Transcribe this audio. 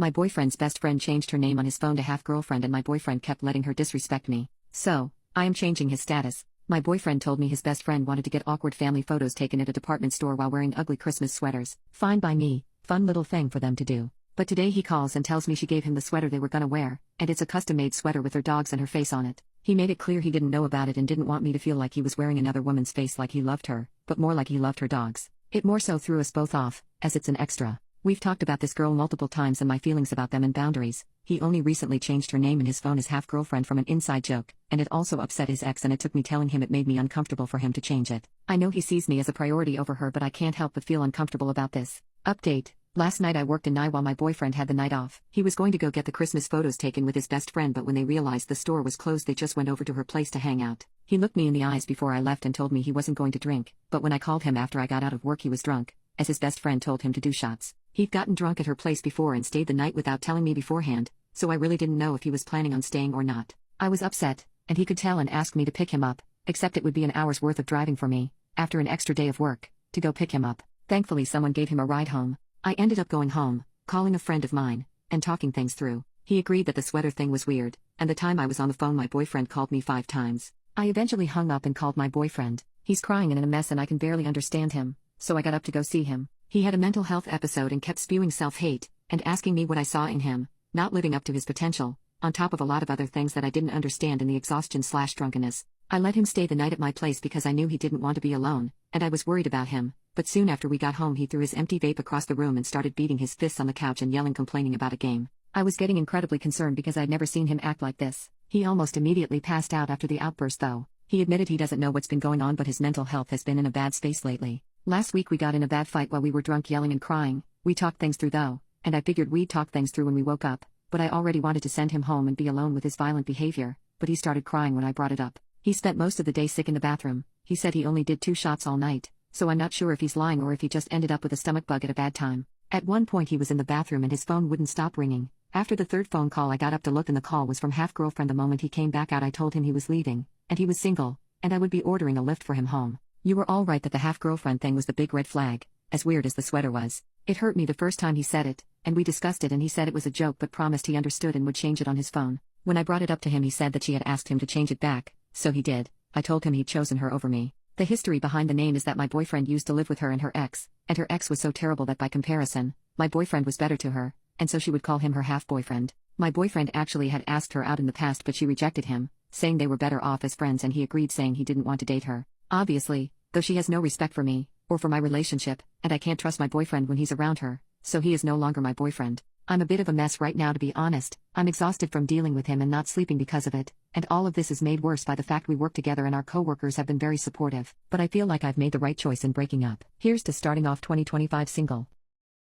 My boyfriend's best friend changed her name on his phone to half-girlfriend and my boyfriend kept letting her disrespect me. So, I am changing his status. My boyfriend told me his best friend wanted to get awkward family photos taken at a department store while wearing ugly Christmas sweaters. Fine by me, fun little thing for them to do. But today he calls and tells me she gave him the sweater they were gonna wear, and it's a custom-made sweater with her dogs and her face on it. He made it clear he didn't know about it and didn't want me to feel like he was wearing another woman's face like he loved her, but more like he loved her dogs. It more so threw us both off, as it's an extra. We've talked about this girl multiple times and my feelings about them and boundaries. He only recently changed her name in his phone as half-girlfriend from an inside joke, and it also upset his ex and it took me telling him it made me uncomfortable for him to change it. I know he sees me as a priority over her but I can't help but feel uncomfortable about this. Update. Last night I worked in Nye while my boyfriend had the night off. He was going to go get the Christmas photos taken with his best friend but when they realized the store was closed they just went over to her place to hang out. He looked me in the eyes before I left and told me he wasn't going to drink, but when I called him after I got out of work he was drunk, as his best friend told him to do shots. He'd gotten drunk at her place before and stayed the night without telling me beforehand, so I really didn't know if he was planning on staying or not. I was upset, and he could tell and asked me to pick him up, except it would be an hour's worth of driving for me, after an extra day of work, to go pick him up. Thankfully someone gave him a ride home. I ended up going home, calling a friend of mine, and talking things through. He agreed that the sweater thing was weird, and the time I was on the phone my boyfriend called me 5 times. I eventually hung up and called my boyfriend. He's crying and in a mess and I can barely understand him, so I got up to go see him. He had a mental health episode and kept spewing self-hate, and asking me what I saw in him, not living up to his potential, on top of a lot of other things that I didn't understand in the exhaustion/drunkenness. I let him stay the night at my place because I knew he didn't want to be alone, and I was worried about him, but soon after we got home he threw his empty vape across the room and started beating his fists on the couch and yelling complaining about a game. I was getting incredibly concerned because I'd never seen him act like this. He almost immediately passed out after the outburst though. He admitted he doesn't know what's been going on but his mental health has been in a bad space lately. Last week we got in a bad fight while we were drunk yelling and crying. We talked things through though, and I figured we'd talk things through when we woke up, but I already wanted to send him home and be alone with his violent behavior, but he started crying when I brought it up. He spent most of the day sick in the bathroom. He said he only did 2 shots all night, so I'm not sure if he's lying or if he just ended up with a stomach bug at a bad time. At one point he was in the bathroom and his phone wouldn't stop ringing. After the 3rd phone call I got up to look and the call was from half-girlfriend. The moment he came back out I told him he was leaving, and he was single, and I would be ordering a lift for him home. You were all right that the half-girlfriend thing was the big red flag, as weird as the sweater was. It hurt me the first time he said it, and we discussed it and he said it was a joke but promised he understood and would change it on his phone. When I brought it up to him he said that she had asked him to change it back, so he did. I told him he'd chosen her over me. The history behind the name is that my boyfriend used to live with her and her ex was so terrible that by comparison, my boyfriend was better to her, and so she would call him her half-boyfriend. My boyfriend actually had asked her out in the past but she rejected him, saying they were better off as friends and he agreed saying he didn't want to date her. Obviously, though she has no respect for me, or for my relationship, and I can't trust my boyfriend when he's around her, so he is no longer my boyfriend. I'm a bit of a mess right now to be honest. I'm exhausted from dealing with him and not sleeping because of it, and all of this is made worse by the fact we work together and our co-workers have been very supportive, but I feel like I've made the right choice in breaking up. Here's to starting off 2025 single.